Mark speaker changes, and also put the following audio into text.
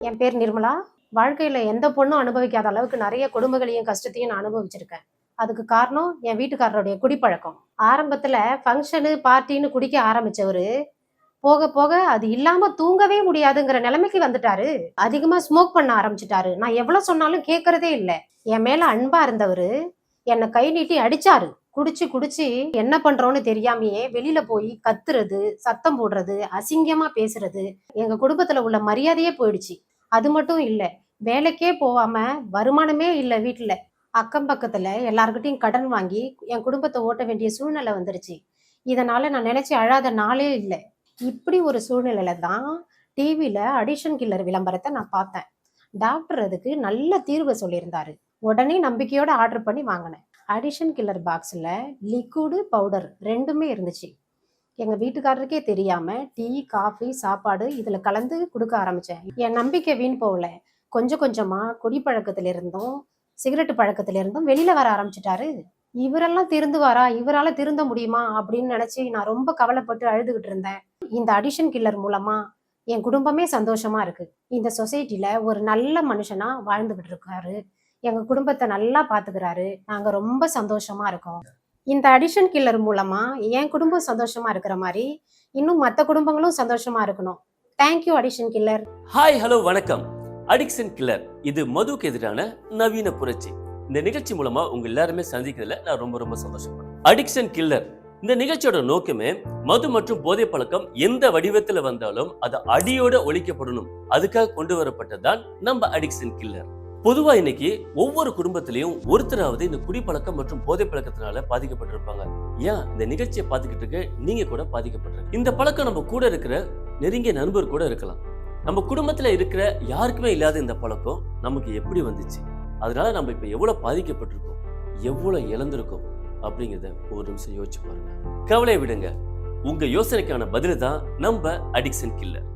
Speaker 1: என் பேர் நிர்மலா. வாழ்க்கையில எந்த பொண்ணும் அனுபவிக்காத அளவுக்கு நிறைய கொடுமைகளையும், கஷ்டத்தையும் நான் அனுபவிச்சிருக்கேன். அதுக்கு காரணம் என் வீட்டுக்காரருடைய குடிப்பழக்கம். ஆரம்பத்துல ஃபங்ஷனு, பார்ட்டின்னு குடிக்க ஆரம்பிச்சவரு, போக போக அது இல்லாம தூங்கவே முடியாதுங்கிற நிலைமைக்கு வந்துட்டாரு. அதிகமா ஸ்மோக் பண்ண ஆரம்பிச்சுட்டாரு. நான் எவ்வளவு சொன்னாலும் கேட்கறதே இல்ல. என் மேல அன்பா இருந்தவரு என்னை கை நீட்டி அடிச்சாரு. குடிச்சு குடிச்சு என்ன பண்றோம்னு தெரியாமையே வெளியில போய் கத்துறது, சத்தம் போடுறது, அசிங்கமா பேசுறது, எங்க குடும்பத்துல உள்ள மரியாதையே போயிடுச்சு. அது மட்டும் இல்ல, வேலைக்கே போகாம வருமானமே இல்ல வீட்டுல. அக்கம் பக்கத்துல எல்லார்கிட்டயும் கடன் வாங்கி என் குடும்பத்தை ஓட்ட வேண்டிய சூழ்நிலை வந்துருச்சு. இதனால நான் நினைச்சு அழாத நாளே இல்ல. இப்படி ஒரு சூழ்நிலையில தான் டிவில அடிஷன் கில்லர் விளம்பரத்தை நான் பார்த்தேன். டாக்டர் அதுக்கு நல்ல தீர்வு சொல்லியிருந்தாரு. உடனே நம்பிக்கையோட ஆர்டர் பண்ணி வாங்கினேன். அடிஷன் கில்லர் பாக்ஸ்ல லிக்விடு, பவுடர் ரெண்டுமே இருந்துச்சு. எங்க வீட்டுக்காரருக்கே தெரியாம டீ, காஃபி, சாப்பாடு இதுல கலந்து கொடுக்க ஆரம்பிச்சேன். என் நம்பிக்கை வீண் போகல. கொஞ்சம் கொஞ்சமா குடிப்பழக்கத்துல இருந்தும், சிகரெட் பழக்கத்துல இருந்தும் வெளியில வர ஆரம்பிச்சுட்டாரு. இவரெல்லாம் திருந்துவாரா, இவரால திருந்த முடியுமா அப்படின்னு நினைச்சு நான் ரொம்ப கவலைப்பட்டு அழுதுகிட்டு இருந்தேன். இந்த அடிஷன் கில்லர் மூலமா என் குடும்பமே சந்தோஷமா இருக்கு. இந்த சொசைட்டில ஒரு நல்ல மனுஷனா வாழ்ந்துகிட்டு இருக்காரு. எங்க குடும்பத்தை நல்லா பாத்துக்கிறாரு. நாங்க ரொம்ப சந்தோஷமா இருக்கோம். இந்த அடிஷன் கில்லர் மூலமா என் குடும்பம் சந்தோஷமா இருக்கிற மாதிரி இன்னும் மற்ற குடும்பங்களும் சந்தோஷமா இருக்கணும். Thank you addition killer.
Speaker 2: Hi, hello, வணக்கம். அடிக்ஷன் கில்லர் இது மதுக்கு எதிரான நவீன புரட்சி. இந்த நிகழ்ச்சி மூலமா உங்க எல்லாருமே சந்திக்கிறதுல நான் ரொம்ப ரொம்ப சந்தோஷப்படுறேன். அடிக்ஷன் கில்லர் இந்த நிகழ்ச்சியோட நோக்கமே மது மற்றும் போதை பழக்கம் எந்த வடிவத்துல வந்தாலும் அது அடியோட ஒழிக்கப்படணும். அதுக்காக கொண்டு வரப்பட்டதுதான் நம்ம அடிக்ஷன் கில்லர். பொதுவா இன்னைக்கு ஒவ்வொரு குடும்பத்திலையும் ஒருத்தராவது இந்த குடிப்பழக்கம் மற்றும் போதை பழக்கத்தினால பாதிக்கப்பட்டிருப்பாங்க. ஏன் இந்த நிகழ்ச்சியை பார்த்துக்கிட்டு இருக்க நீங்க கூட பாதிக்கப்பட்டிருக்க. இந்த பழக்கம் நம்ம கூட இருக்கிற நெருங்கிய நண்பர் கூட இருக்கலாம். நம்ம குடும்பத்துல இருக்கிற யாருக்குமே இல்லாத இந்த பழக்கம் நமக்கு எப்படி வந்துச்சு, அதனால நம்ம இப்ப எவ்வளவு பாதிக்கப்பட்டிருக்கோம், எவ்வளவு இழந்திருக்கோம் அப்படிங்கிறத ஒரு நிமிஷம் யோசிச்சு பாருங்க. கவலையை விடுங்க, உங்க யோசனைக்கான பதில் தான் நம்ம அடிக்ஷன் கில்லர்.